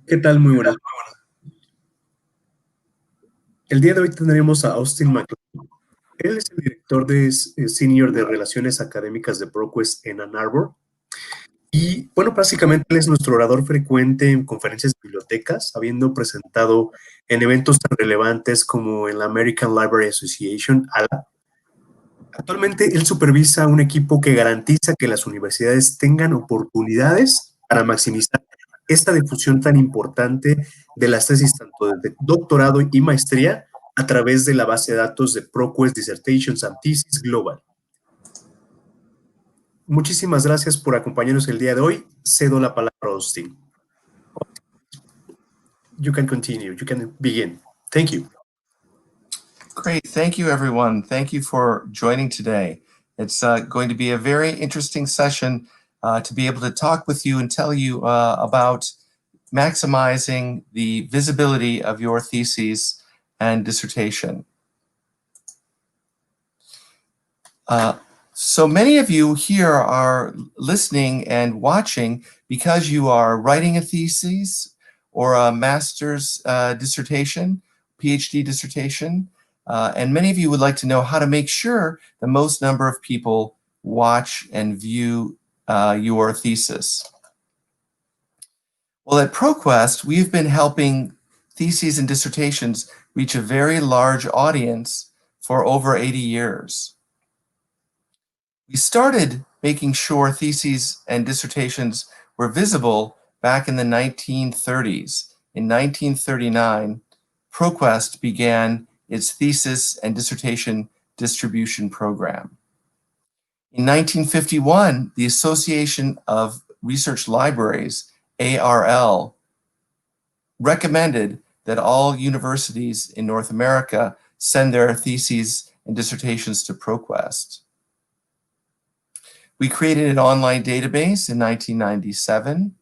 ¿Qué tal? Muy buenas. El día de hoy tendremos a Austin McLean. Él es el director senior de Relaciones Académicas de ProQuest en Ann Arbor. Y bueno, básicamente él es nuestro orador frecuente en conferencias de bibliotecas, habiendo presentado en eventos tan relevantes como en la American Library Association, ALA. Actualmente él supervisa un equipo que garantiza que las universidades tengan oportunidades para maximizar esta difusión tan importante de las tesis tanto de doctorado y maestría a través de la base de datos de ProQuest Dissertations and Thesis Global. Muchísimas gracias por acompañarnos el día de hoy. Cedo la palabra a Austin. You can continue. You can begin. Thank you. Great. Thank you, everyone. Thank you for joining today. It's going to be a very interesting session to be able to talk with you and tell you about maximizing the visibility of your theses and dissertation. So many of you here are listening and watching because you are writing a thesis or a master's dissertation, PhD dissertation, and many of you would like to know how to make sure the most number of people watch and view your thesis. Well, at ProQuest, we've been helping theses and dissertations reach a very large audience for over 80 years. We started making sure theses and dissertations were visible back in the 1930s. In 1939, ProQuest began its thesis and dissertation distribution program. In 1951, the Association of Research Libraries, ARL, recommended that all universities in North America send their theses and dissertations to ProQuest. We created an online database in 1997,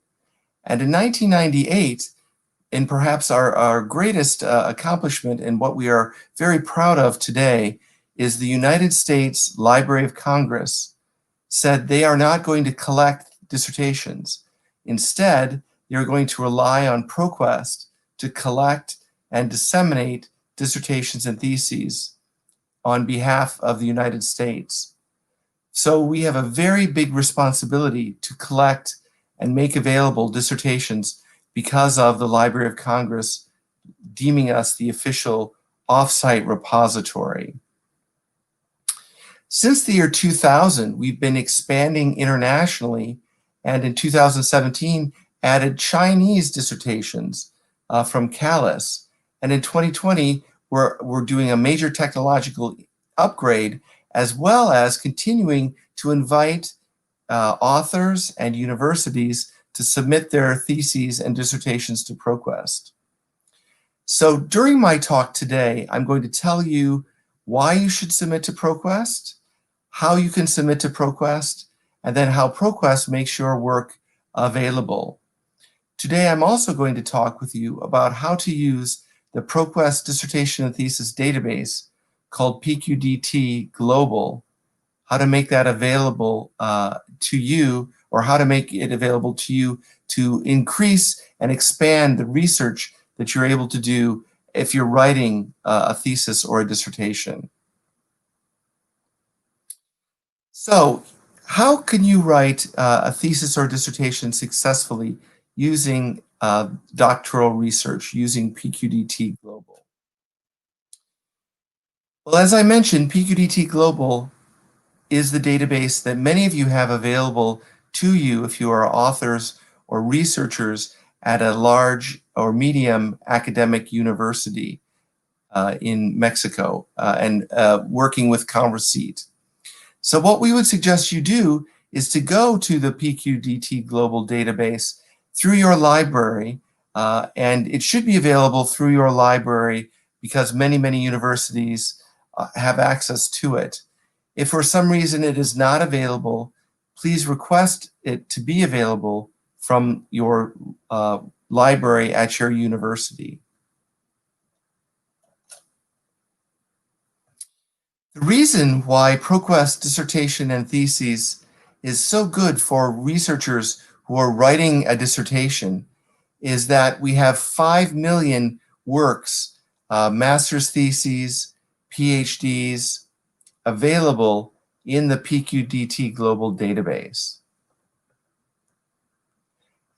and in 1998, and perhaps our greatest accomplishment and what we are very proud of today is the United States Library of Congress said they are not going to collect dissertations. Instead, they're going to rely on ProQuest to collect and disseminate dissertations and theses on behalf of the United States. So we have a very big responsibility to collect and make available dissertations because of the Library of Congress deeming us the official off-site repository. Since the year 2000, we've been expanding internationally, and in 2017 added Chinese dissertations from CALIS. And in 2020, we're doing a major technological upgrade, as well as continuing to invite authors and universities to submit their theses and dissertations to ProQuest. So during my talk today, I'm going to tell you why you should submit to ProQuest, how you can submit to ProQuest, and then how ProQuest makes your work available. Today, I'm also going to talk with you about how to use the ProQuest Dissertation and Thesis database called PQDT Global, how to make that available to you, or how to make it available to you to increase and expand the research that you're able to do if you're writing a thesis or a dissertation. So how can you write a thesis or dissertation successfully using doctoral research, using PQDT Global? Well, as I mentioned, PQDT Global is the database that many of you have available to you if you are authors or researchers at a large or medium academic university in Mexico and working with ConverSeat. So what we would suggest you do is to go to the PQDT Global database through your library, and it should be available through your library because many, many universities have access to it. If for some reason it is not available, please request it to be available from your library at your university. The reason why ProQuest Dissertation and Theses is so good for researchers who are writing a dissertation is that we have 5 million works, master's theses, PhDs, available in the PQDT Global database.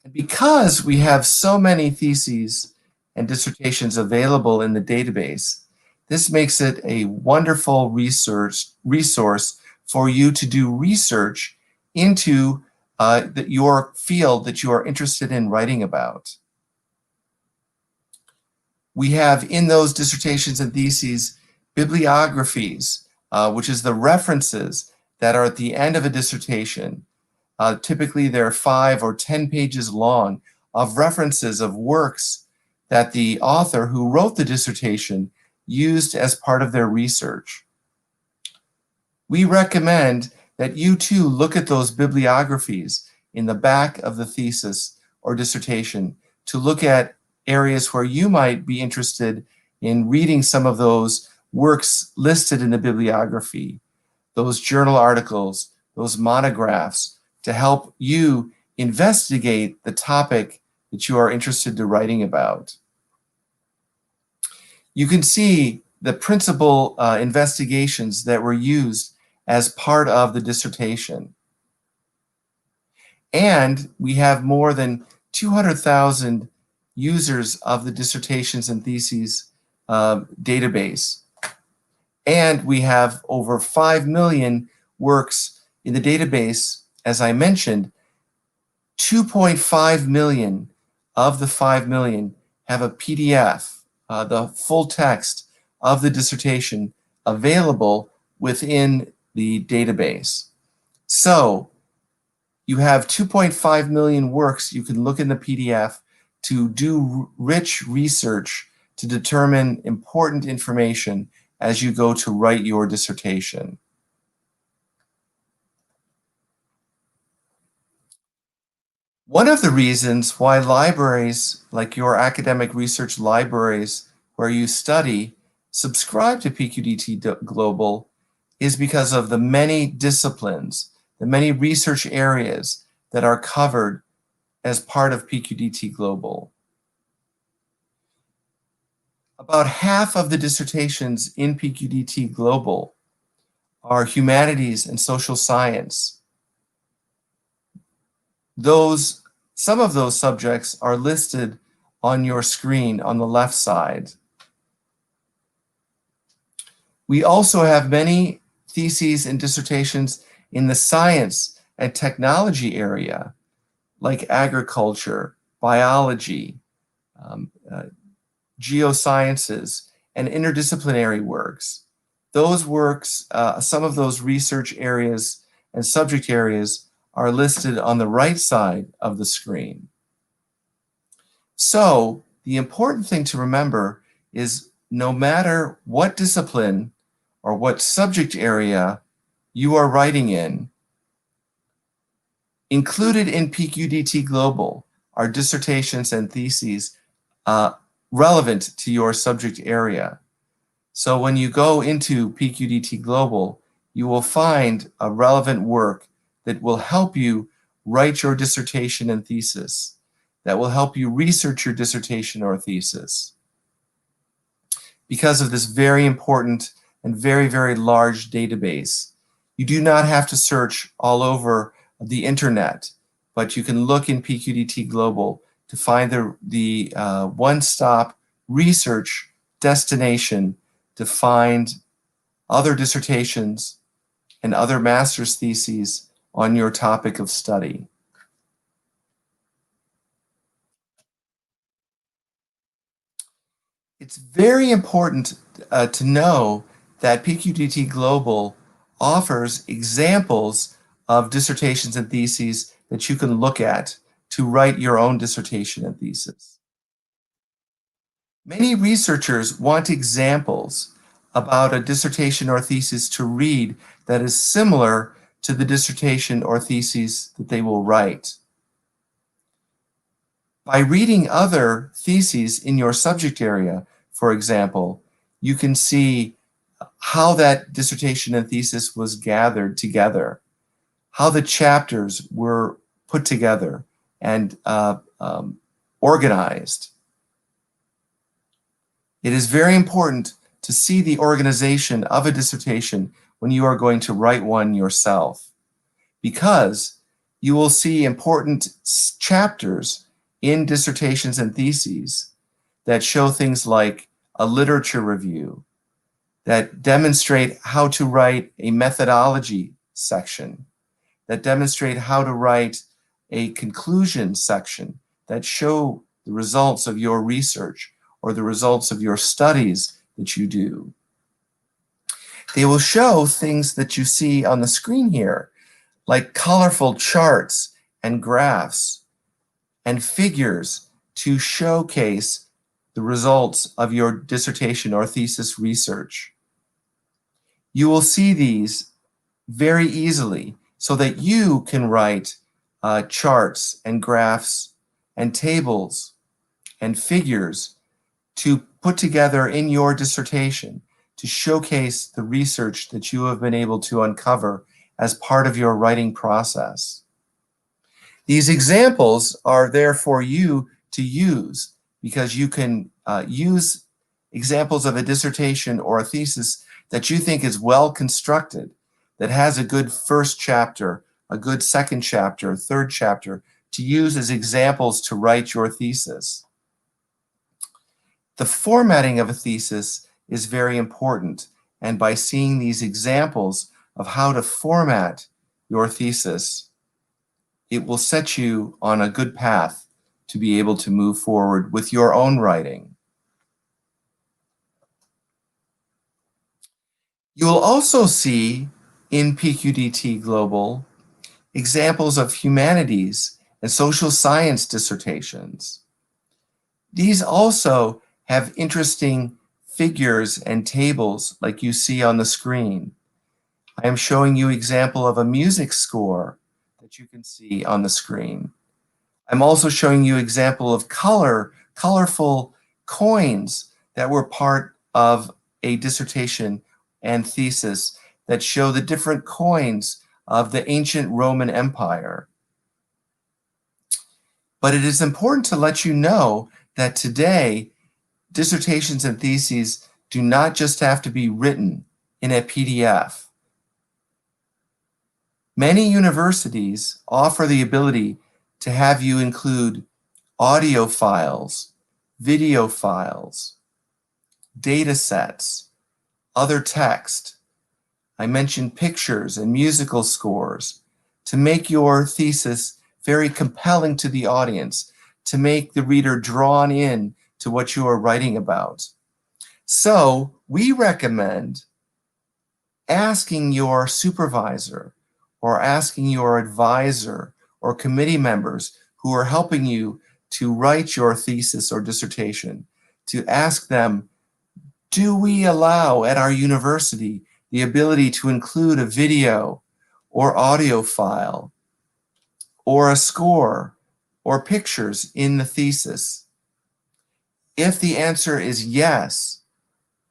And because we have so many theses and dissertations available in the database, this makes it a wonderful resource for you to do research into your field that you are interested in writing about. We have in those dissertations and theses bibliographies, which is the references that are at the end of a dissertation. Typically, they're 5 or 10 pages long of references of works that the author who wrote the dissertation used as part of their research. We recommend that you too look at those bibliographies in the back of the thesis or dissertation to look at areas where you might be interested in reading some of those works listed in the bibliography, those journal articles, those monographs, to help you investigate the topic that you are interested in writing about. You can see the principal investigations that were used as part of the dissertation. And we have more than 200,000 users of the dissertations and theses database. And we have over 5 million works in the database. As I mentioned, 2.5 million of the 5 million have a PDF, the full text of the dissertation available within the database. So you have 2.5 million works you can look in the PDF to do rich research to determine important information as you go to write your dissertation. One of the reasons why libraries, like your academic research libraries where you study, subscribe to PQDT Global is because of the many disciplines, the many research areas that are covered as part of PQDT Global. About half of the dissertations in PQDT Global are humanities and social science. Some of those subjects are listed on your screen on the left side. We also have many theses and dissertations in the science and technology area, like agriculture, biology, geosciences, and interdisciplinary works. Those works, some of those research areas and subject areas are listed on the right side of the screen. So the important thing to remember is no matter what discipline or what subject area you are writing in, included in PQDT Global are dissertations and theses relevant to your subject area. So when you go into PQDT Global, you will find a relevant work that will help you write your dissertation and thesis, that will help you research your dissertation or thesis. Because of this very important and very, very large database, you do not have to search all over the internet, but you can look in PQDT Global to find the one-stop research destination to find other dissertations and other master's theses on your topic of study. It's very important to know that PQDT Global offers examples of dissertations and theses that you can look at to write your own dissertation and thesis. Many researchers want examples about a dissertation or thesis to read that is similar to the dissertation or thesis that they will write. By reading other theses in your subject area, for example, you can see how that dissertation and thesis was gathered together, how the chapters were put together, and organized. It is very important to see the organization of a dissertation when you are going to write one yourself, because you will see important chapters in dissertations and theses that show things like a literature review, that demonstrate how to write a methodology section, that demonstrate how to write a conclusion section, that show the results of your research or the results of your studies that you do. They will show things that you see on the screen here, like colorful charts and graphs and figures to showcase the results of your dissertation or thesis research. You will see these very easily so that you can write charts and graphs and tables and figures to put together in your dissertation to showcase the research that you have been able to uncover as part of your writing process. These examples are there for you to use because you can use examples of a dissertation or a thesis that you think is well constructed, that has a good first chapter, a good second chapter, third chapter, to use as examples to write your thesis. The formatting of a thesis is very important, and by seeing these examples of how to format your thesis, it will set you on a good path to be able to move forward with your own writing. You will also see in PQDT Global examples of humanities and social science dissertations. These also have interesting figures and tables like you see on the screen. I am showing you an example of a music score that you can see on the screen. I'm also showing you an example of colorful coins that were part of a dissertation and thesis that show the different coins of the ancient Roman Empire. But it is important to let you know that today, dissertations and theses do not just have to be written in a PDF. Many universities offer the ability to have you include audio files, video files, data sets, other text. I mentioned pictures and musical scores to make your thesis very compelling to the audience, to make the reader drawn in to what you are writing about. So we recommend asking your supervisor or asking your advisor or committee members who are helping you to write your thesis or dissertation, to ask them, do we allow at our university the ability to include a video or audio file or a score or pictures in the thesis? If the answer is yes,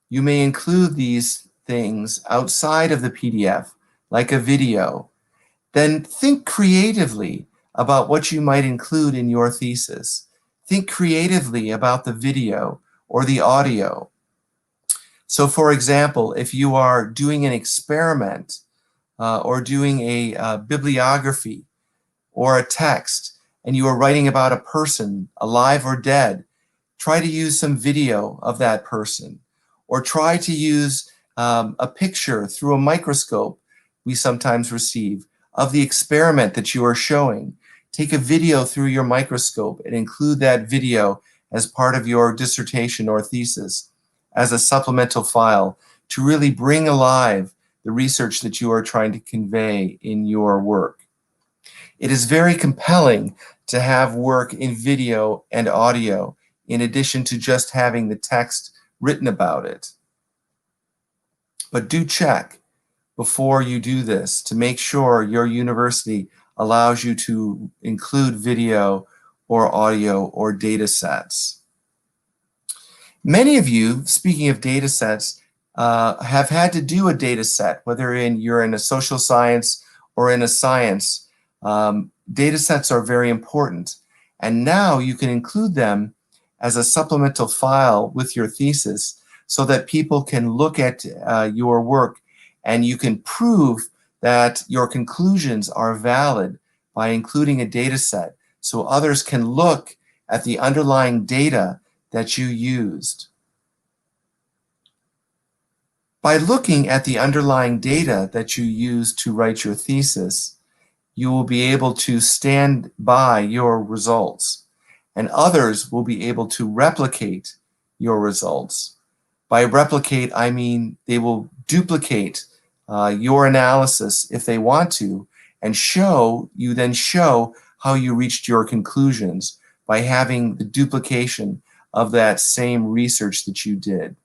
you may include these things outside of the PDF, like a video. Then think creatively about what you might include in your thesis. Think creatively about the video or the audio. So for example, if you are doing an experiment or doing a bibliography or a text, and you are writing about a person, alive or dead, try to use some video of that person, or try to use a picture through a microscope we sometimes receive of the experiment that you are showing. Take a video through your microscope and include that video as part of your dissertation or thesis as a supplemental file to really bring alive the research that you are trying to convey in your work. It is very compelling to have work in video and audio in addition to just having the text written about it. But do check before you do this to make sure your university allows you to include video or audio or data sets. Many of you, speaking of data sets, have had to do a data set, whether you're in a social science or in a science. Data sets are very important. And now you can include them as a supplemental file with your thesis so that people can look at your work and you can prove that your conclusions are valid by including a data set so others can look at the underlying data that you used. By looking at the underlying data that you used to write your thesis, you will be able to stand by your results, and others will be able to replicate your results. By replicate, I mean they will duplicate your analysis if they want to, and then show how you reached your conclusions by having the duplication of that same research that you did.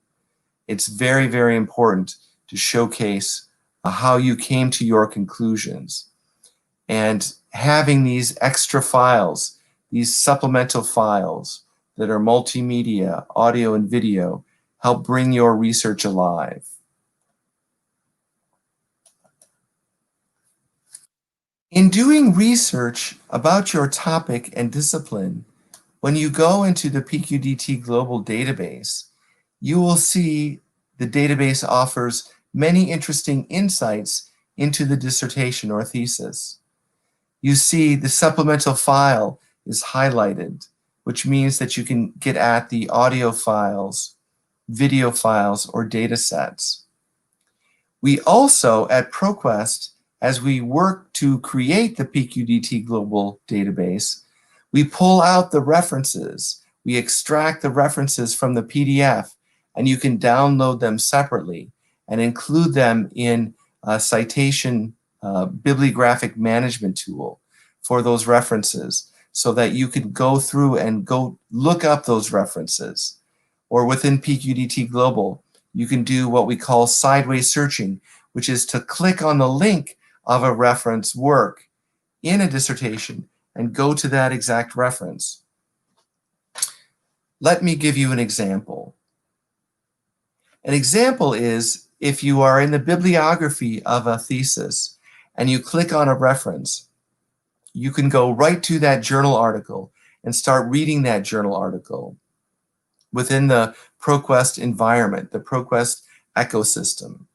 It's very, very important to showcase how you came to your conclusions. And having these extra files, these supplemental files that are multimedia, audio and video, help bring your research alive. In doing research about your topic and discipline, when you go into the PQDT Global database, you will see the database offers many interesting insights into the dissertation or thesis. You see the supplemental file is highlighted, which means that you can get at the audio files, video files, or data sets. We also, at ProQuest, as we work to create the PQDT Global database, we pull out the references. We extract the references from the PDF, and you can download them separately and include them in a citation bibliographic management tool for those references so that you can go through and go look up those references. Or within PQDT Global, you can do what we call sideways searching, which is to click on the link of a reference work in a dissertation and go to that exact reference. Let me give you an example. An example is if you are in the bibliography of a thesis and you click on a reference, you can go right to that journal article and start reading that journal article within the ProQuest environment, the ProQuest ecosystem.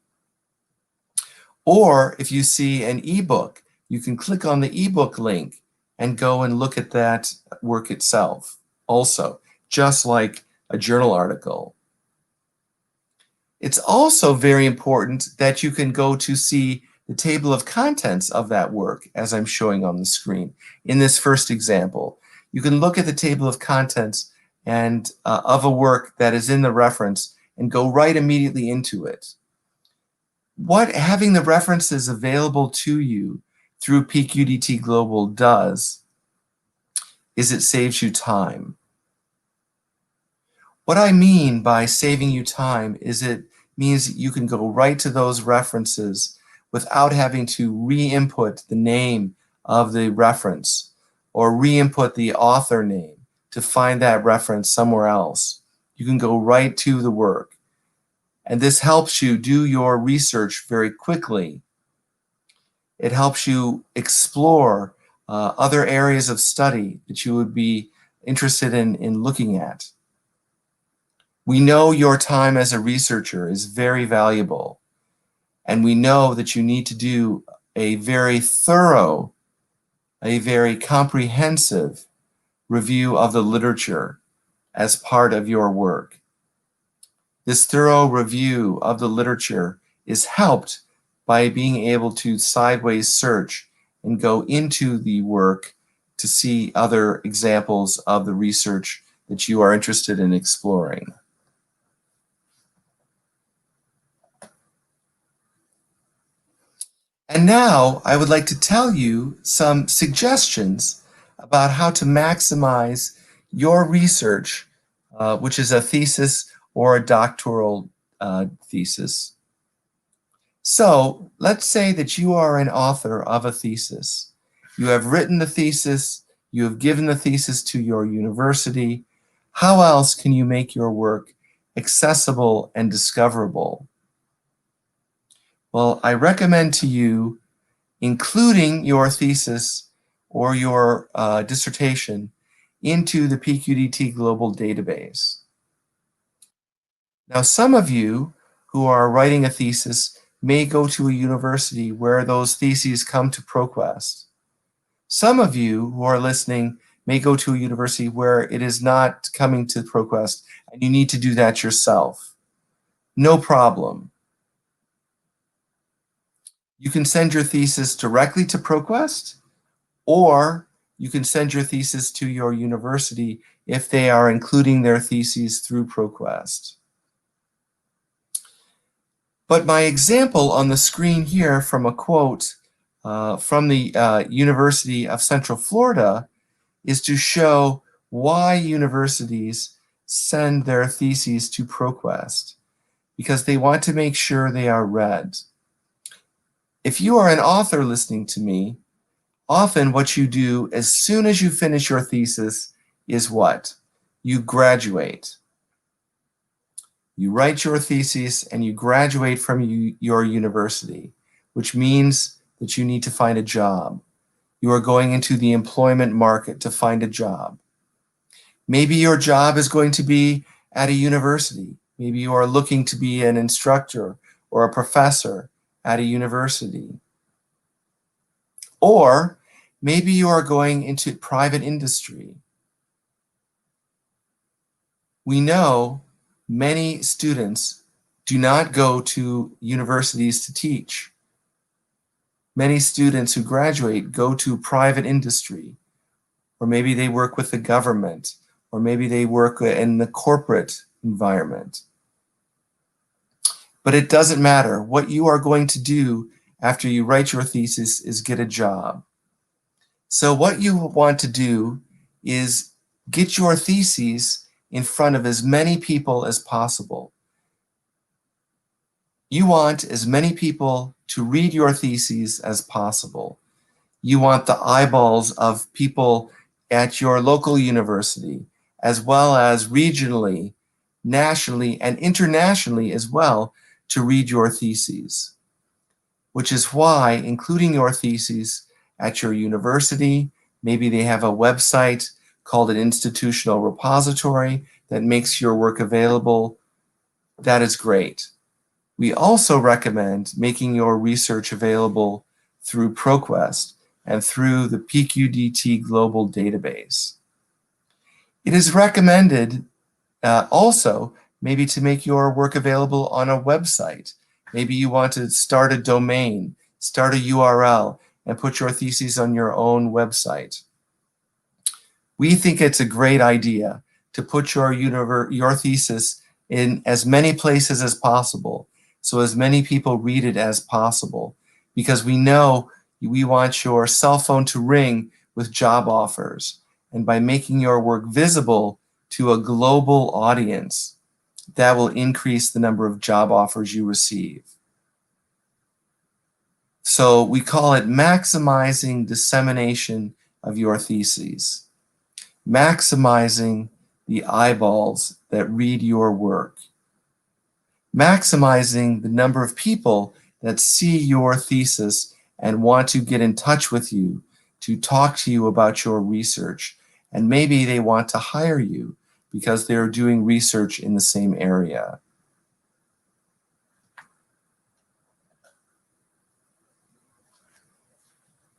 Or if you see an ebook, you can click on the ebook link and go and look at that work itself also, just like a journal article. It's also very important that you can go to see the table of contents of that work, as I'm showing on the screen. In this first example, you can look at the table of contents and of a work that is in the reference and go right immediately into it. What having the references available to you through PQDT Global does is it saves you time. What I mean by saving you time is it means you can go right to those references without having to re-input the name of the reference or re-input the author name to find that reference somewhere else. You can go right to the work. And this helps you do your research very quickly. It helps you explore other areas of study that you would be interested in looking at. We know your time as a researcher is very valuable, and we know that you need to do a very thorough, a very comprehensive review of the literature as part of your work. This thorough review of the literature is helped by being able to sideways search and go into the work to see other examples of the research that you are interested in exploring. And now I would like to tell you some suggestions about how to maximize your research, which is a thesis or a doctoral thesis. So let's say that you are an author of a thesis. You have written the thesis, you have given the thesis to your university. How else can you make your work accessible and discoverable? Well, I recommend to you including your thesis or your dissertation into the PQDT global database. Now, some of you who are writing a thesis may go to a university where those theses come to ProQuest. Some of you who are listening may go to a university where it is not coming to ProQuest, and you need to do that yourself. No problem. You can send your thesis directly to ProQuest, or you can send your thesis to your university if they are including their theses through ProQuest. But my example on the screen here from a quote from the University of Central Florida is to show why universities send their theses to ProQuest, because they want to make sure they are read. If you are an author listening to me, often what you do as soon as you finish your thesis is what? You graduate. You write your thesis and you graduate from your university, which means that you need to find a job. You are going into the employment market to find a job. Maybe your job is going to be at a university. Maybe you are looking to be an instructor or a professor at a university. Or maybe you are going into private industry. We know many students do not go to universities to teach. Many students who graduate go to private industry, or maybe they work with the government, or maybe they work in the corporate environment. But it doesn't matter. What you are going to do after you write your thesis is get a job. So what you want to do is get your theses in front of as many people as possible. You want as many people to read your theses as possible. You want the eyeballs of people at your local university, as well as regionally, nationally, and internationally as well, to read your theses. Which is why including your theses at your university, maybe they have a website called an institutional repository that makes your work available. That is great. We also recommend making your research available through ProQuest and through the PQDT global database. It is recommended also maybe to make your work available on a website. Maybe you want to start a domain, start a URL, and put your theses on your own website. We think it's a great idea to put your thesis in as many places as possible, so as many people read it as possible, because we know we want your cell phone to ring with job offers. And by making your work visible to a global audience, that will increase the number of job offers you receive. So we call it maximizing dissemination of your theses, maximizing the eyeballs that read your work, maximizing the number of people that see your thesis and want to get in touch with you to talk to you about your research. And maybe they want to hire you because they're doing research in the same area.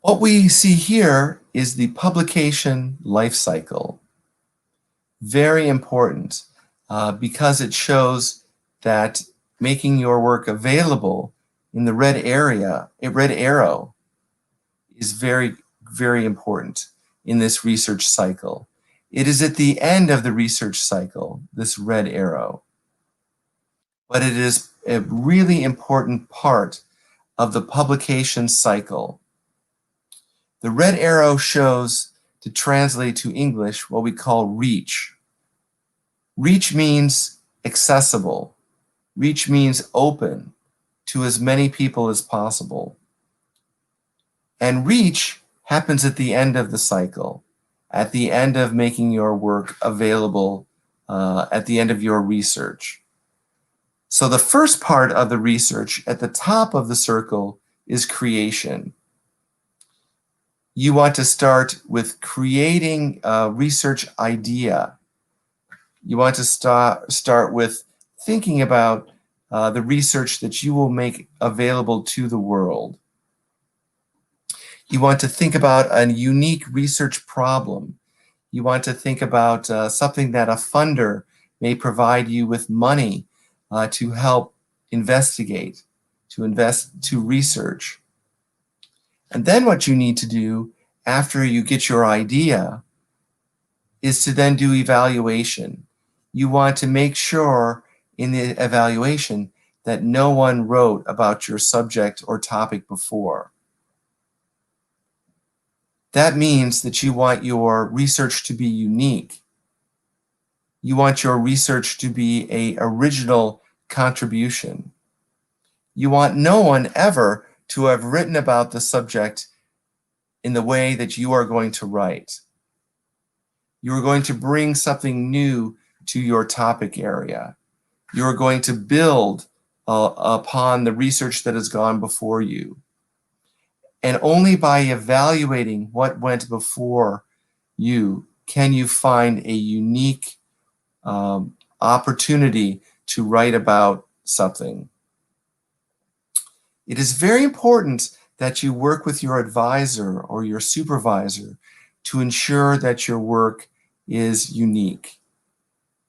What we see here is the publication life cycle. Very important because it shows that making your work available in the red arrow is very, very important in this research cycle. It is at the end of the research cycle, this red arrow. But it is a really important part of the publication cycle. The red arrow shows, to translate to English, what we call reach. Reach means accessible. Reach means open to as many people as possible. And reach happens at the end of the cycle, at the end of making your work available, at the end of your research. So the first part of the research at the top of the circle is creation. You want to start with creating a research idea. You want to start with thinking about the research that you will make available to the world. You want to think about a unique research problem. You want to think about something that a funder may provide you with money to help investigate, to research. And then what you need to do after you get your idea is to then do evaluation. You want to make sure in the evaluation that no one wrote about your subject or topic before. That means that you want your research to be unique. You want your research to be an original contribution. You want no one ever to have written about the subject in the way that you are going to write. You are going to bring something new to your topic area. You are going to build upon the research that has gone before you. And only by evaluating what went before you can you find a unique opportunity to write about something. It is very important that you work with your advisor or your supervisor to ensure that your work is unique.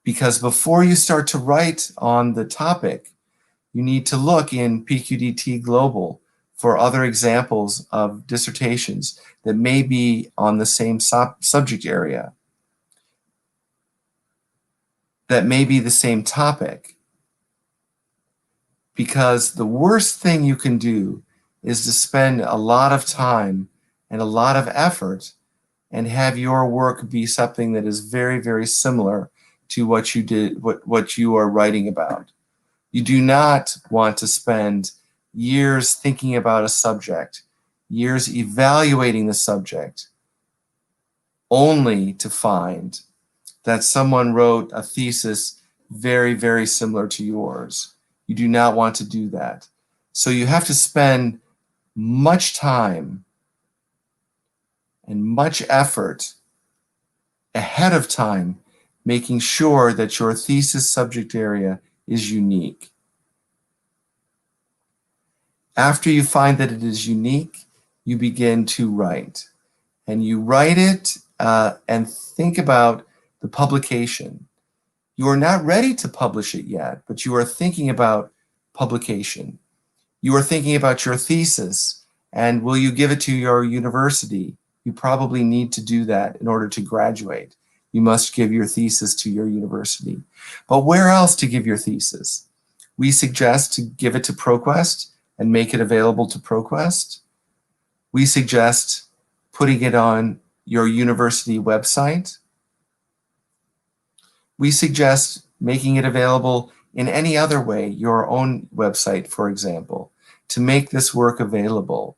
Because before you start to write on the topic, you need to look in PQDT Global for other examples of dissertations that may be on the same subject area, that may be the same topic. Because the worst thing you can do is to spend a lot of time and a lot of effort and have your work be something that is very, very similar to what you did, what you are writing about. You do not want to spend years thinking about a subject, years evaluating the subject, only to find that someone wrote a thesis very, very similar to yours. You do not want to do that. So you have to spend much time and much effort ahead of time making sure that your thesis subject area is unique. After you find that it is unique, you begin to write. And you write it and think about the publication. You are not ready to publish it yet, but you are thinking about publication. You are thinking about your thesis, and will you give it to your university? You probably need to do that in order to graduate. You must give your thesis to your university. But where else to give your thesis? We suggest to give it to ProQuest and make it available to ProQuest. We suggest putting it on your university website. We suggest making it available in any other way, your own website, for example, to make this work available.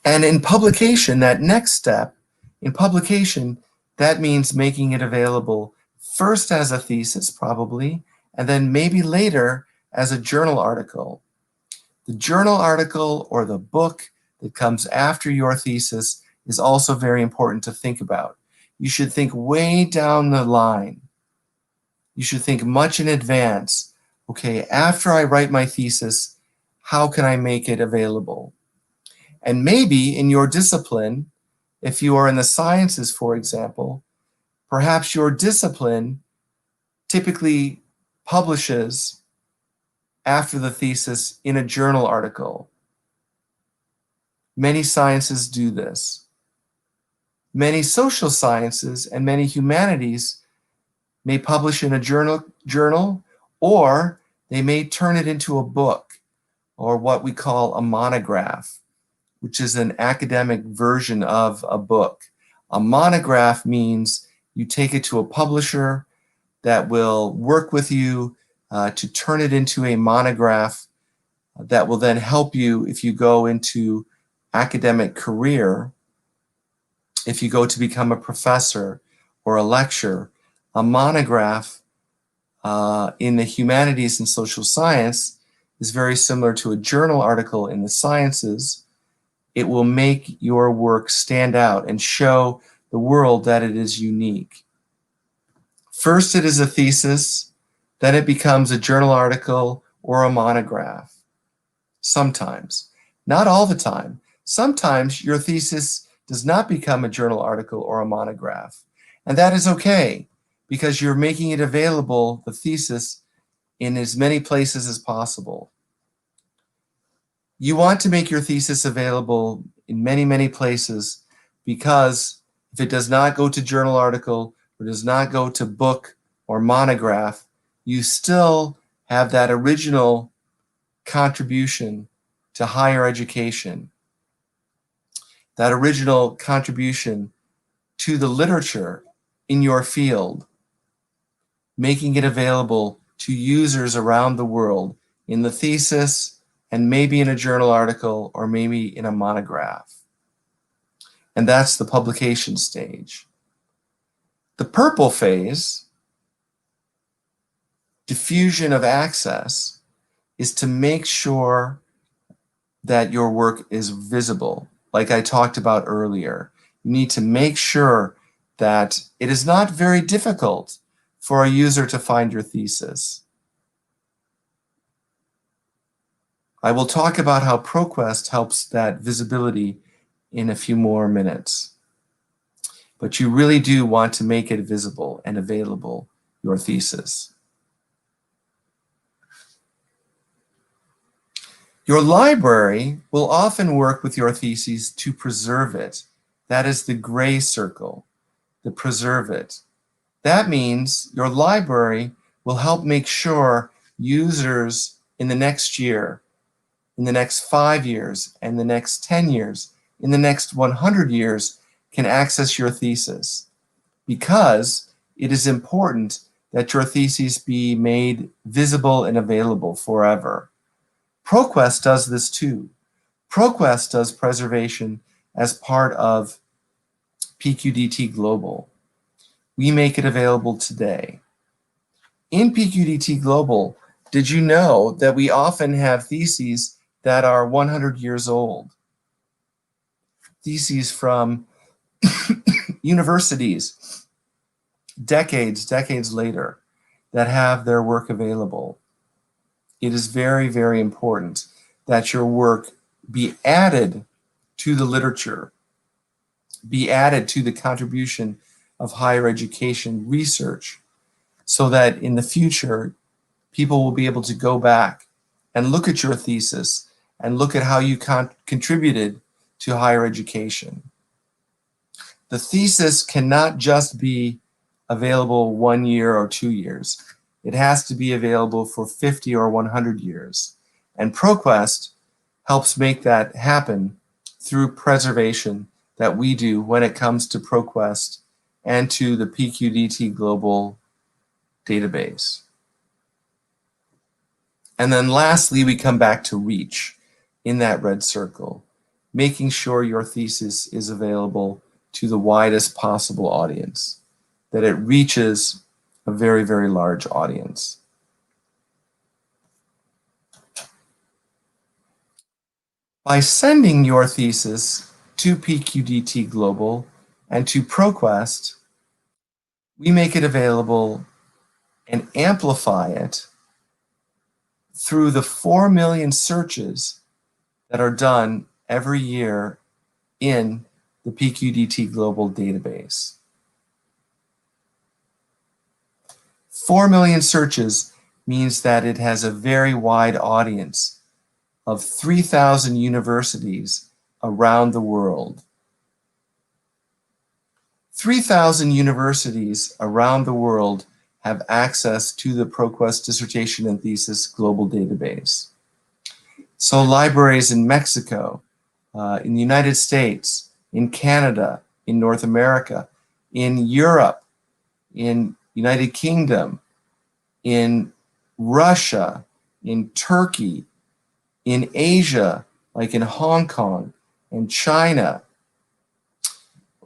And in publication, that next step, in publication, that means making it available first as a thesis, probably, and then maybe later as a journal article. The journal article or the book that comes after your thesis is also very important to think about. You should think way down the line. You should think much in advance. Okay, after I write my thesis, how can I make it available? And maybe in your discipline, if you are in the sciences, for example, perhaps your discipline typically publishes after the thesis in a journal article. Many sciences do this. Many social sciences and many humanities may publish in a journal, or they may turn it into a book, or what we call a monograph, which is an academic version of a book. A monograph means you take it to a publisher that will work with you to turn it into a monograph that will then help you if you go into academic career, if you go to become a professor or a lecturer. A monograph in the humanities and social science is very similar to a journal article in the sciences. it will make your work stand out and show the world that it is unique. First, it is a thesis, then it becomes a journal article or a monograph. Sometimes, not all the time. Sometimes your thesis does not become a journal article or a monograph, and that is okay because you're making it available, the thesis, in as many places as possible. You want to make your thesis available in many, many places because if it does not go to journal article or does not go to book or monograph, you still have that original contribution to higher education, that original contribution to the literature in your field, making it available to users around the world in the thesis and maybe in a journal article or maybe in a monograph. And that's the publication stage. The purple phase, diffusion of access, is to make sure that your work is visible. Like I talked about earlier, you need to make sure that it is not very difficult for a user to find your thesis. I will talk about how ProQuest helps that visibility in a few more minutes. But you really do want to make it visible and available, your thesis. Your library will often work with your thesis to preserve it. That is the gray circle, the preserve it. That means your library will help make sure users in the next year, in the next 5 years, and the next 10 years, in the next 100 years can access your thesis, because it is important that your thesis be made visible and available forever. ProQuest does this too. ProQuest does preservation as part of PQDT Global. We make it available today. In PQDT Global, did you know that we often have theses that are 100 years old? Theses from universities, decades later, that have their work available. It is very, very important that your work be added to the literature, be added to the contribution of higher education research, so that in the future, people will be able to go back and look at your thesis and look at how you contributed to higher education. The thesis cannot just be available 1 year or 2 years. It has to be available for 50 or 100 years. And ProQuest helps make that happen through preservation that we do when it comes to ProQuest and to the PQDT Global database. And then lastly, we come back to reach in that red circle, making sure your thesis is available to the widest possible audience, that it reaches a very, very large audience. By sending your thesis to PQDT Global and to ProQuest, we make it available and amplify it through the 4 million searches that are done every year in the PQDT Global database. 4 million searches means that it has a very wide audience of 3,000 universities around the world. 3,000 universities around the world have access to the ProQuest Dissertation and Thesis Global Database. So libraries in Mexico, in the United States, in Canada, in North America, in Europe, in United Kingdom, in Russia, in Turkey, in Asia, like in Hong Kong and China.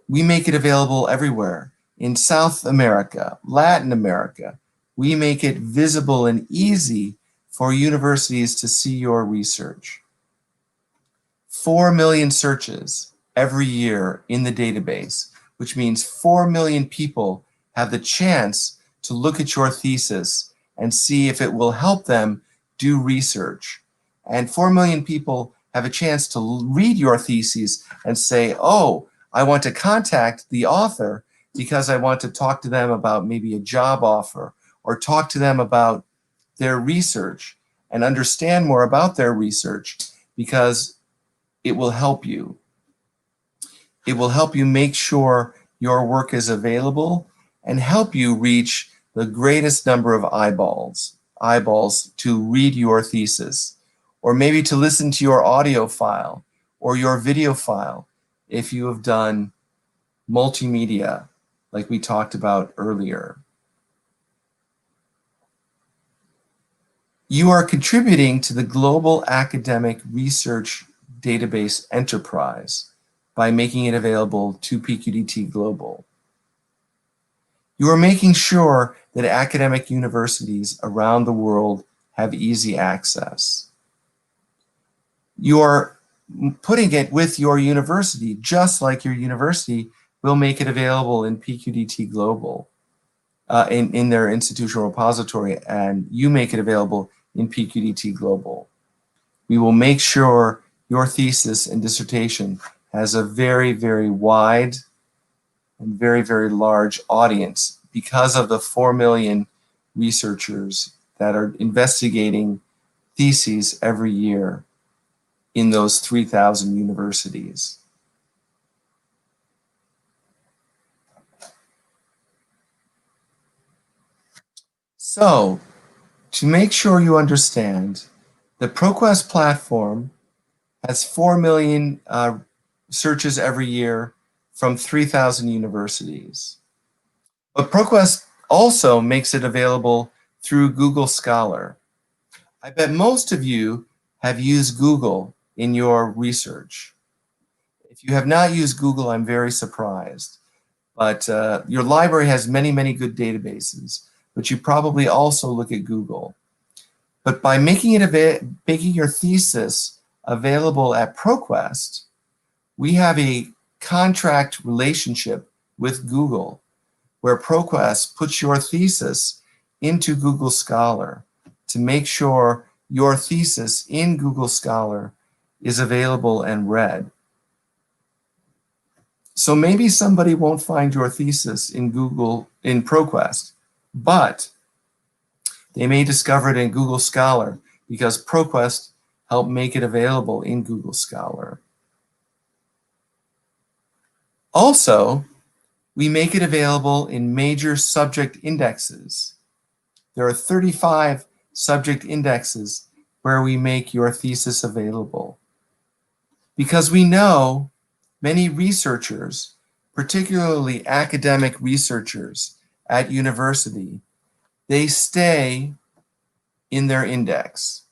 We make it available everywhere. In South America, Latin America, we make it visible and easy for universities to see your research. 4 million searches every year in the database, which means 4 million people have the chance to look at your thesis and see if it will help them do research. And 4 million people have a chance to read your theses and say, oh, I want to contact the author because I want to talk to them about maybe a job offer or talk to them about their research and understand more about their research because it will help you. It will help you make sure your work is available and help you reach the greatest number of eyeballs to read your thesis, or maybe to listen to your audio file or your video file if you have done multimedia like we talked about earlier. You are contributing to the global academic research database enterprise by making it available to PQDT Global. You are making sure that academic universities around the world have easy access. You are putting it with your university, just like your university will make it available in PQDT Global, in their institutional repository, and you make it available in PQDT Global. We will make sure your thesis and dissertation has a very, very wide and very, very large audience because of the 4 million researchers that are investigating theses every year in those 3,000 universities. So, to make sure you understand, the ProQuest platform has 4 million searches every year from 3,000 universities. But ProQuest also makes it available through Google Scholar. I bet most of you have used Google in your research. If you have not used Google, I'm very surprised. But your library has many, many good databases, but you probably also look at Google. But by making your thesis available at ProQuest, we have a contract relationship with Google where ProQuest puts your thesis into Google Scholar to make sure your thesis in Google Scholar is available and read. So maybe somebody won't find your thesis in ProQuest, but they may discover it in Google Scholar because ProQuest helped make it available in Google Scholar. Also, we make it available in major subject indexes. There are 35 subject indexes where we make your thesis available. Because we know many researchers, particularly academic researchers at university, they stay in their index.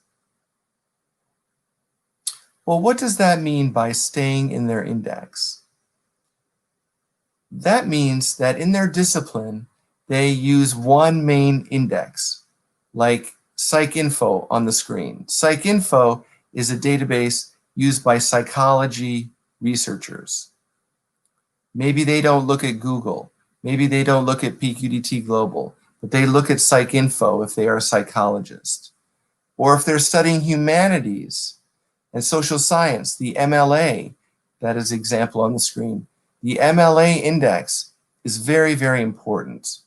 Well, what does that mean by staying in their index? That means that in their discipline, they use one main index, like Psycinfo on the screen. Psycinfo is a database used by psychology researchers. Maybe they don't look at Google. Maybe they don't look at PQDT Global, but they look at Psycinfo if they are a psychologist. Or if they're studying humanities and social science, the MLA, that is the example on the screen. The MLA index is very, very important.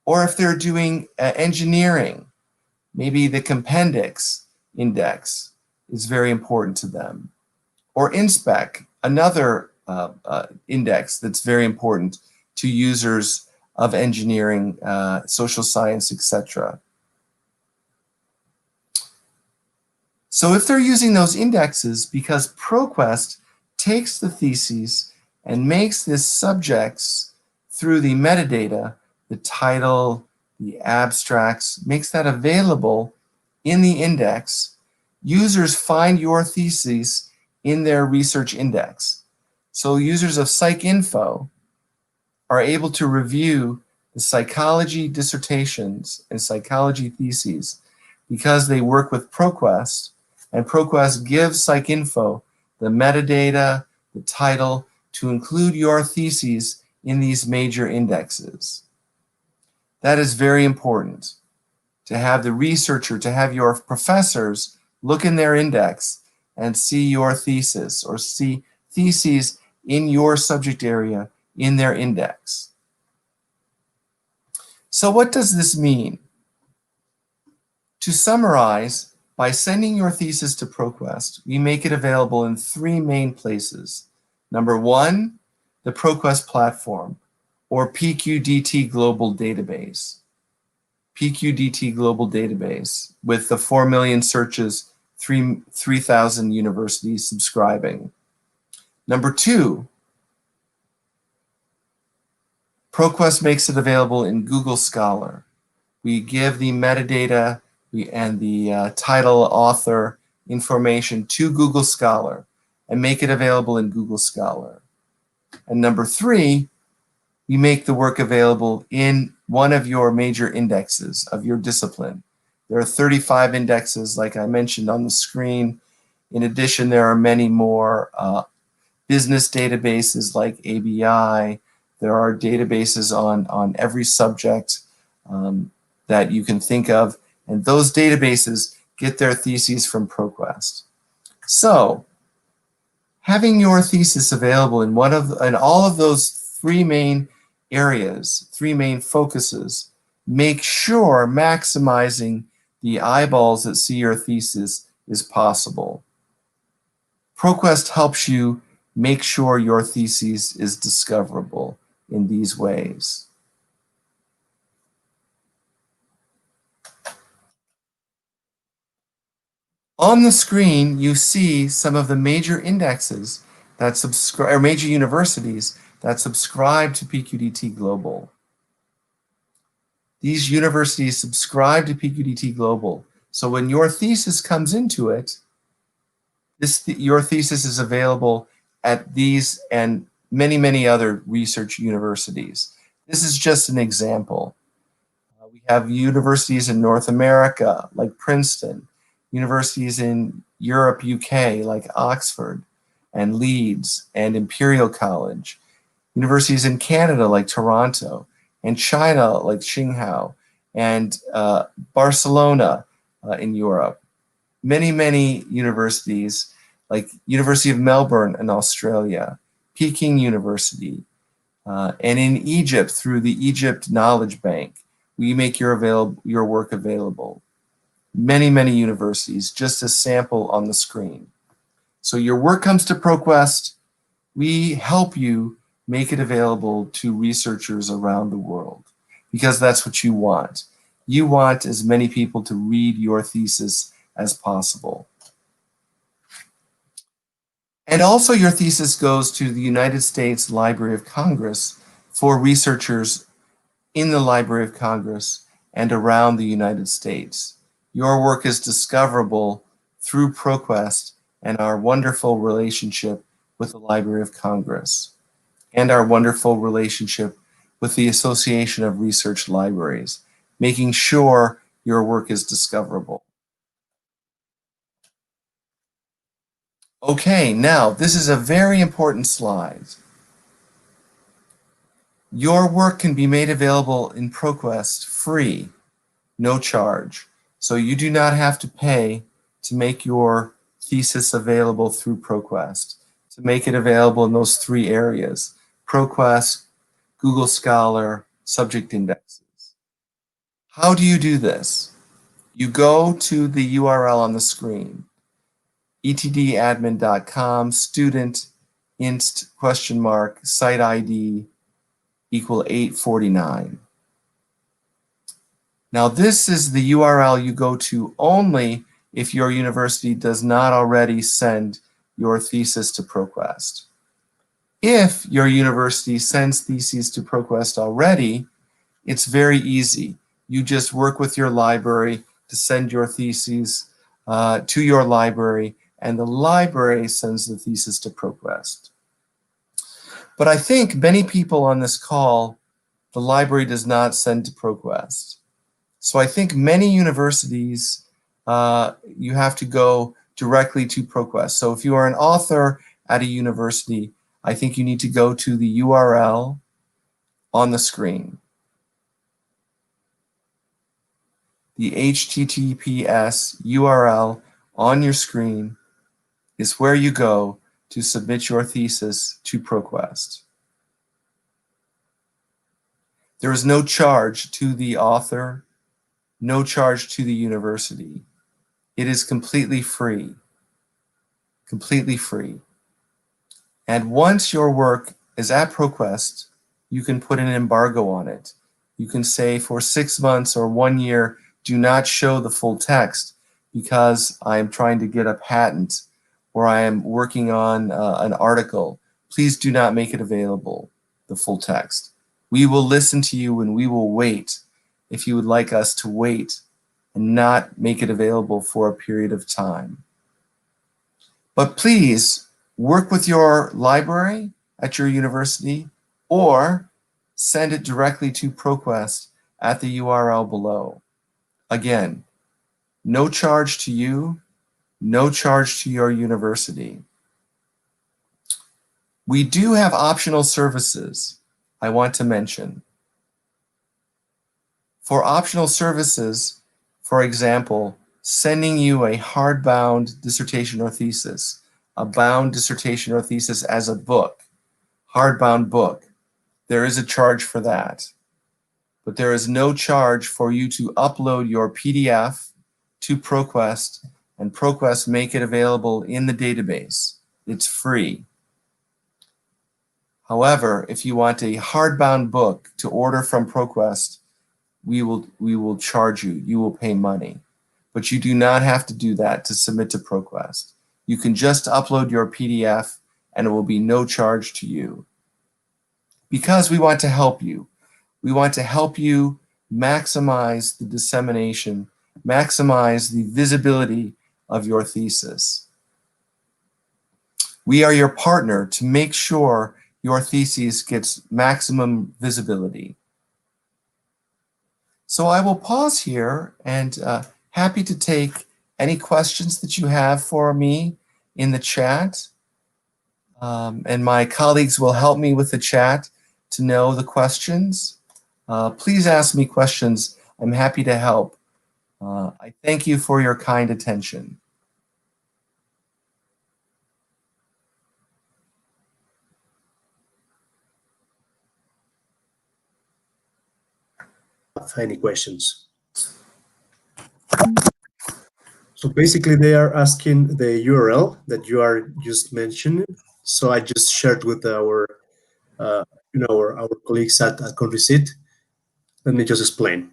Or if they're doing engineering, maybe the Compendix index is very important to them. Or InSpec, another index that's very important to users of engineering, social science, etc. So if they're using those indexes, because ProQuest takes the theses and makes this subjects through the metadata, the title, the abstracts, makes that available in the index, users find your theses in their research index. So users of Psycinfo are able to review the psychology dissertations and psychology theses because they work with ProQuest, and ProQuest gives Psycinfo the metadata, the title, to include your theses in these major indexes. That is very important, to have the researcher, to have your professors look in their index and see your thesis or see theses in your subject area in their index. So what does this mean? To summarize, by sending your thesis to ProQuest, we make it available in 3 main places. Number 1, the ProQuest platform, or PQDT Global Database. PQDT Global Database, with the 4 million searches, 3,000 universities subscribing. Number 2, ProQuest makes it available in Google Scholar. We give the metadata and the title, author information to Google Scholar and make it available in Google Scholar. And number 3, we make the work available in one of your major indexes of your discipline. There are 35 indexes, like I mentioned on the screen. In addition, there are many more business databases like ABI. There are databases on every subject that you can think of, and those databases get their theses from ProQuest. So, having your thesis available in all of those 3 main areas, 3 main focuses, make sure maximizing the eyeballs that see your thesis is possible. ProQuest helps you make sure your thesis is discoverable in these ways. On the screen, you see some of the major indexes that subscribe, or major universities that subscribe to PQDT Global. These universities subscribe to PQDT Global. So when your thesis comes into it, your thesis is available at these and many, many other research universities. This is just an example. We have universities in North America, like Princeton, universities in Europe, UK, like Oxford and Leeds and Imperial College, universities in Canada, like Toronto, and China, like Tsinghua, and Barcelona in Europe. Many, many universities, like University of Melbourne in Australia, Peking University, and in Egypt through the Egypt Knowledge Bank, we make your work available. Many, many universities, just a sample on the screen. So your work comes to ProQuest, we help you make it available to researchers around the world, because that's what you want. You want as many people to read your thesis as possible. And also your thesis goes to the United States Library of Congress for researchers in the Library of Congress and around the United States. Your work is discoverable through ProQuest and our wonderful relationship with the Library of Congress and our wonderful relationship with the Association of Research Libraries, making sure your work is discoverable. Okay, now this is a very important slide. Your work can be made available in ProQuest free, no charge. So you do not have to pay to make your thesis available through ProQuest, to make it available in those 3 areas: ProQuest, Google Scholar, subject indexes. How do you do this? You go to the URL on the screen, etdadmin.com, student inst * site ID = 849. Now this is the URL you go to only if your university does not already send your thesis to ProQuest. If your university sends theses to ProQuest already, it's very easy. You just work with your library to send your theses to your library, and the library sends the thesis to ProQuest. But I think many people on this call, the library does not send to ProQuest. So I think many universities, you have to go directly to ProQuest. So if you are an author at a university, I think you need to go to the URL on the screen. The HTTPS URL on your screen is where you go to submit your thesis to ProQuest. There is no charge to the author, no charge to the university. It is completely free, completely free. And once your work is at ProQuest, you can put an embargo on it. You can say for 6 months or 1 year, do not show the full text because I am trying to get a patent or I am working on an article. Please do not make it available, the full text. We will listen to you and we will wait if you would like us to wait and not make it available for a period of time. But please work with your library at your university or send it directly to ProQuest at the URL below. Again, no charge to you, no charge to your university. We do have optional services I want to mention. For optional services, for example, sending you a hardbound dissertation or thesis, a bound dissertation or thesis as a book, hardbound book, there is a charge for that. But there is no charge for you to upload your PDF to ProQuest and ProQuest make it available in the database. It's free. However, if you want a hardbound book to order from ProQuest, we will charge you. You will pay money. But you do not have to do that to submit to ProQuest. You can just upload your PDF and it will be no charge to you. Because we want to help you. We want to help you maximize the dissemination, maximize the visibility of your thesis. We are your partner to make sure your thesis gets maximum visibility. So I will pause here and happy to take any questions that you have for me in the chat. And my colleagues will help me with the chat to know the questions. Please ask me questions. I'm happy to help. I thank you for your kind attention. Any questions? So basically they are asking the URL that you are just mentioning. So I just shared with our our colleagues at Conrecit. Let me just explain.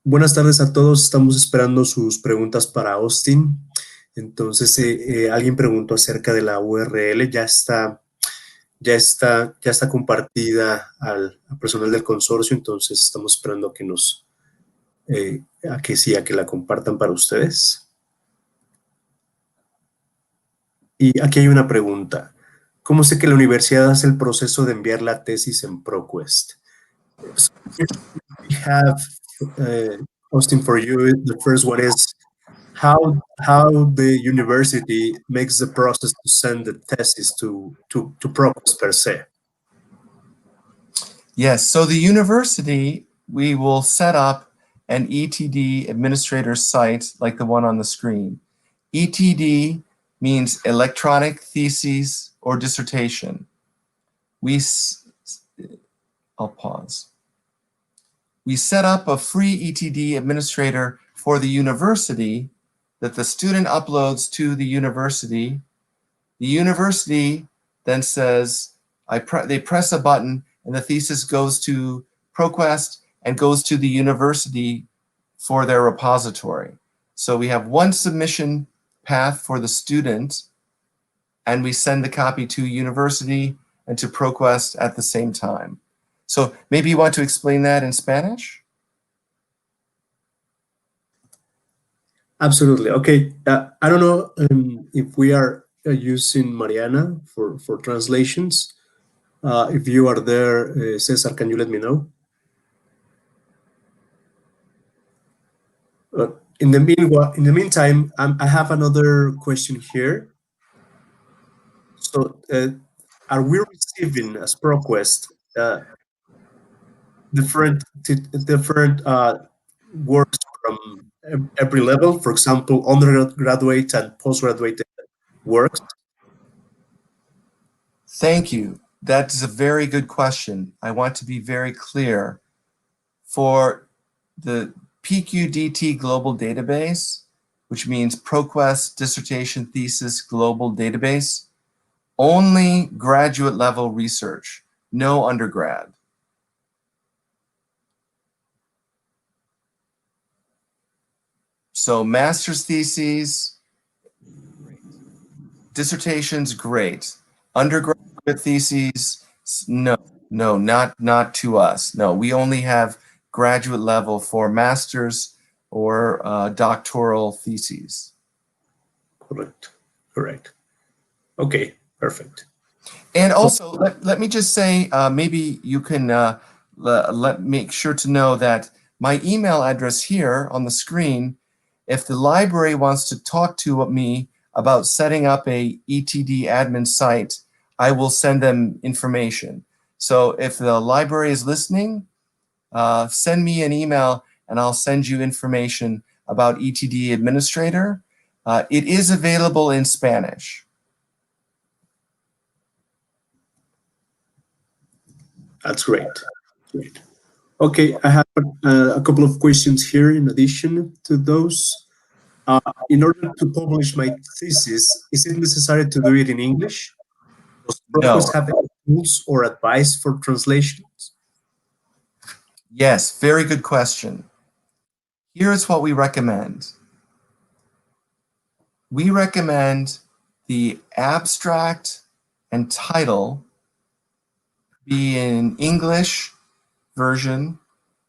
Buenas tardes a todos. Estamos esperando sus preguntas para Austin. Entonces, alguien preguntó acerca de la URL. Ya está compartida al personal del consorcio. Entonces, estamos esperando a que a que la compartan para ustedes. Y aquí hay una pregunta. ¿Cómo sé que la universidad hace el proceso de enviar la tesis en ProQuest? So we have, Austin, for you, the first one is how the university makes the process to send the thesis to ProQuest per se. Yes, so the university, we will set up an ETD administrator site like the one on the screen. ETD means electronic thesis or dissertation. I'll pause. We set up a free ETD administrator for the university that the student uploads to the university. The university then says, they press a button and the thesis goes to ProQuest and goes to the university for their repository. So we have one submission path for the student and we send the copy to university and to ProQuest at the same time. So maybe you want to explain that in Spanish? Absolutely. Okay. I don't know if we are using Mariana for translations. If you are there, Cesar, can you let me know? In the meantime, I have another question here. So, are we receiving as ProQuest different works from every level? For example, undergraduate and postgraduate works. Thank you. That is a very good question. I want to be very clear. For the PQDT Global Database, which means ProQuest Dissertation Thesis Global Database, only graduate level research, no undergrad. So master's theses, dissertations, great. Undergraduate theses, no, not to us. No, we only have graduate level for master's or doctoral theses. Correct. Okay, perfect. And also, let me just say, maybe you can make sure to know that my email address here on the screen, if the library wants to talk to me about setting up a ETD admin site, I will send them information. So if the library is listening, send me an email and I'll send you information about ETD administrator. It is available in Spanish. That's great. Okay, I have a couple of questions here in addition to those. In order to publish my thesis, is it necessary to do it in English? Does ProQuest have any tools or advice for translations? Yes, very good question. Here's what we recommend. We recommend the abstract and title be in English version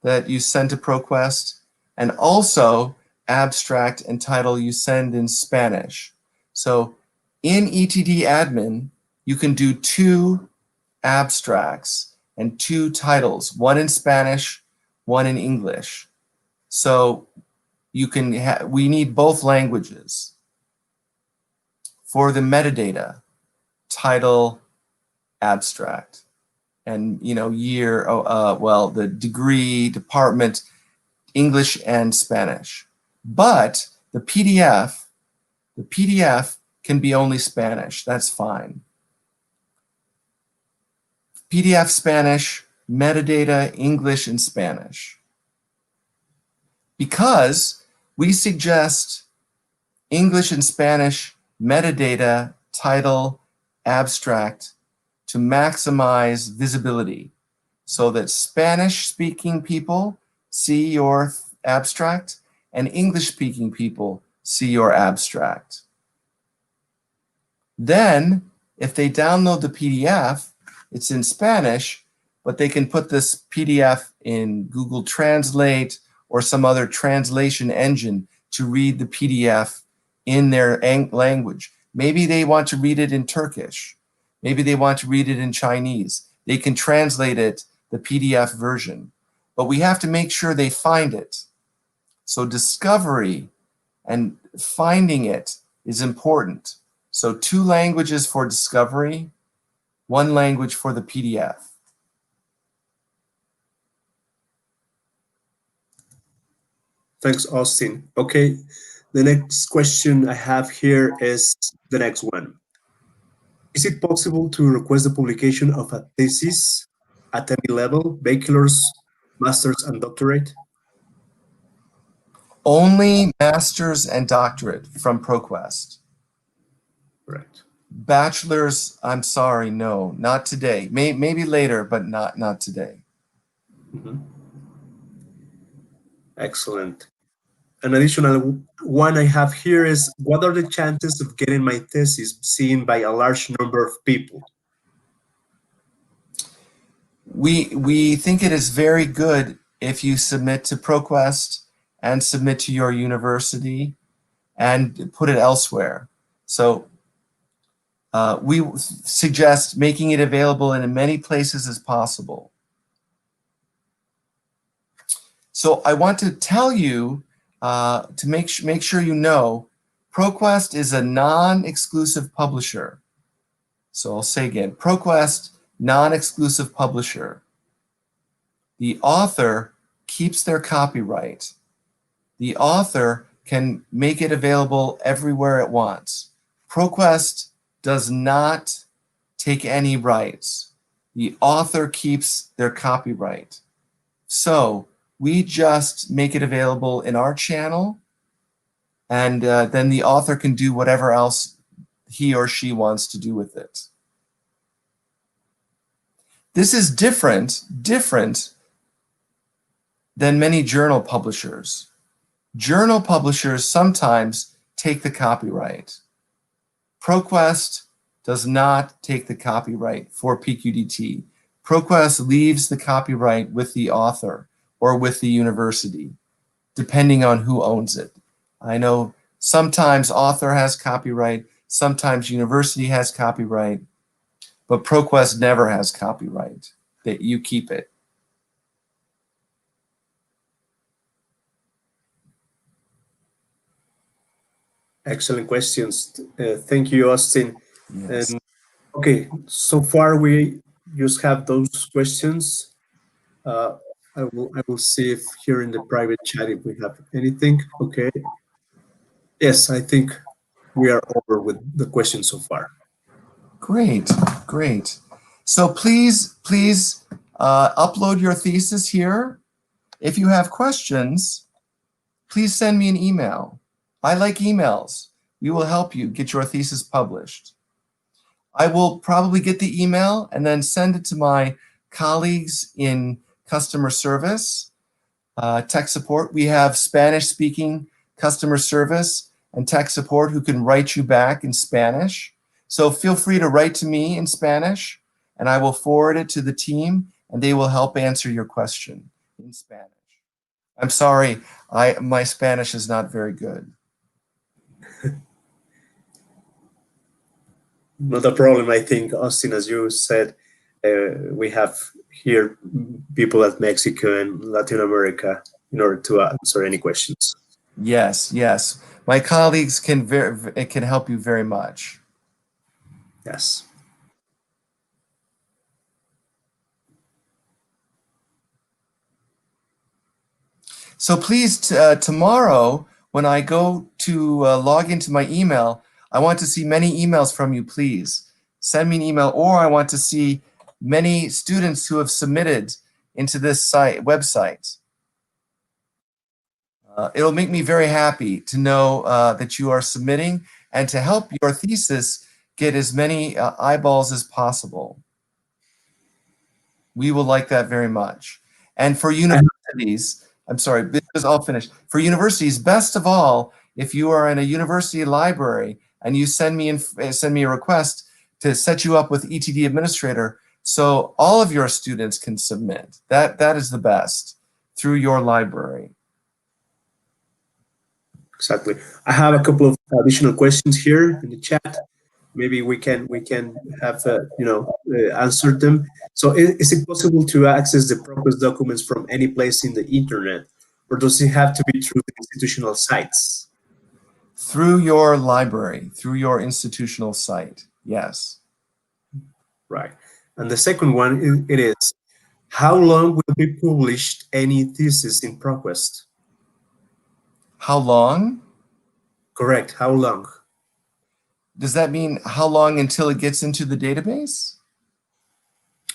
that you send to ProQuest, and also abstract and title you send in Spanish. So in ETD admin, you can do 2 abstracts and 2 titles, one in Spanish, one in English. So you can we need both languages. For the metadata, title, abstract, and year, well, the degree, department, English and Spanish. But the PDF can be only Spanish. That's fine. PDF Spanish, metadata, English and Spanish. Because we suggest English and Spanish metadata, title, abstract to maximize visibility so that Spanish-speaking people see your abstract and English-speaking people see your abstract. Then, if they download the PDF, it's in Spanish, but they can put this PDF in Google Translate or some other translation engine to read the PDF in their language. Maybe they want to read it in Turkish. Maybe they want to read it in Chinese. They can translate it, the PDF version. But we have to make sure they find it. So discovery and finding it is important. So 2 languages for discovery, 1 language for the PDF. Thanks, Austin. Okay, the next question I have here is the next one. Is it possible to request the publication of a thesis at any level, bachelor's, master's, and doctorate? Only master's and doctorate from ProQuest. Right. Bachelor's, I'm sorry, no, not today. Maybe later, but not today. Mm-hmm. Excellent. An additional one I have here is, what are the chances of getting my thesis seen by a large number of people? We think it is very good if you submit to ProQuest and submit to your university and put it elsewhere. So we suggest making it available in as many places as possible. So I want to tell you to make sure you know, ProQuest is a non-exclusive publisher. So I'll say again, ProQuest, non-exclusive publisher. The author keeps their copyright. The author can make it available everywhere it wants. ProQuest does not take any rights. The author keeps their copyright. So we just make it available in our channel, and then the author can do whatever else he or she wants to do with it. This is different than many journal publishers. Journal publishers sometimes take the copyright. ProQuest does not take the copyright for PQDT. ProQuest leaves the copyright with the author or with the university, depending on who owns it. I know sometimes author has copyright, sometimes university has copyright, but ProQuest never has copyright. That you keep it. Excellent questions. Thank you, Austin. Yes. Okay, so far we just have those questions. I will see if here in the private chat if we have anything. Okay. Yes, I think we are over with the questions so far. Great, great. So please upload your thesis here. If you have questions, please send me an email. I like emails. We will help you get your thesis published. I will probably get the email and then send it to my colleagues in customer service, tech support. We have Spanish-speaking customer service and tech support who can write you back in Spanish. So feel free to write to me in Spanish, and I will forward it to the team, and they will help answer your question in Spanish. I'm sorry, my Spanish is not very good. Not a problem, I think, Austin, as you said, we have here people at Mexico and Latin America in order to answer any questions. Yes, yes. My colleagues can help you very much. Yes. So please, tomorrow, when I go to log into my email, I want to see many emails from you, please. Send me an email, or I want to see many students who have submitted into this website. It'll make me very happy to know that you are submitting and to help your thesis get as many eyeballs as possible. We will like that very much. And for universities, I'm sorry, because I'll finish. For universities, best of all, if you are in a university library and you send me a request to set you up with ETD administrator, so all of your students can submit. That is the best through your library. Exactly. I have a couple of additional questions here in the chat. Maybe we can have answered them. So is it possible to access the ProQuest documents from any place in the internet, or does it have to be through the institutional sites? Through your library, through your institutional site, yes. Right. And the second one, it is, how long will be published any thesis in ProQuest? How long? Correct. How long? Does that mean how long until it gets into the database?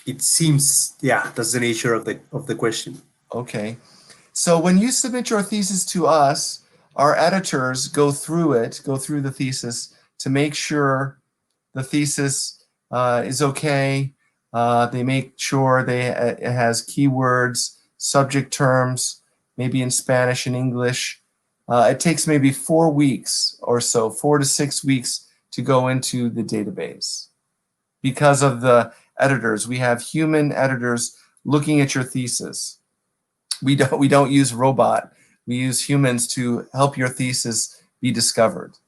It seems, yeah, that's the nature of the question. Okay. So when you submit your thesis to us, our editors go through the thesis to make sure the thesis is okay. They make sure it has keywords, subject terms, maybe in Spanish and English. It takes maybe 4 weeks or so, 4 to 6 weeks to go into the database. Because of the editors, we have human editors looking at your thesis. We don't use robot. We use humans to help your thesis be discovered.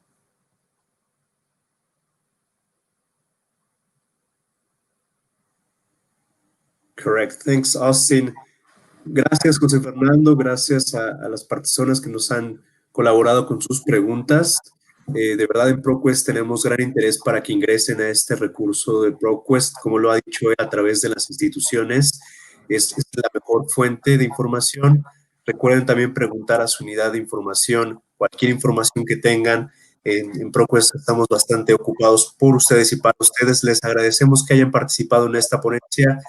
Correct. Thanks, Austin. Gracias, José Fernando. Gracias a las personas que nos han colaborado con sus preguntas. De verdad, en ProQuest tenemos gran interés para que ingresen a este recurso de ProQuest, como lo ha dicho él, a través de las instituciones. Es la mejor fuente de información. Recuerden también preguntar a su unidad de información, cualquier información que tengan. En ProQuest estamos bastante ocupados por ustedes y para ustedes. Les agradecemos que hayan participado en esta ponencia.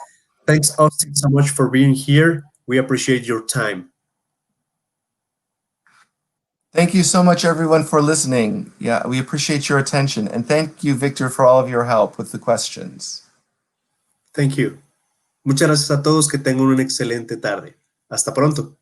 Thanks, Austin, so much for being here. We appreciate your time. Thank you so much, everyone, for listening. Yeah, we appreciate your attention. And thank you, Victor, for all of your help with the questions. Thank you. Muchas gracias a todos. Que tengan una excelente tarde. Hasta pronto.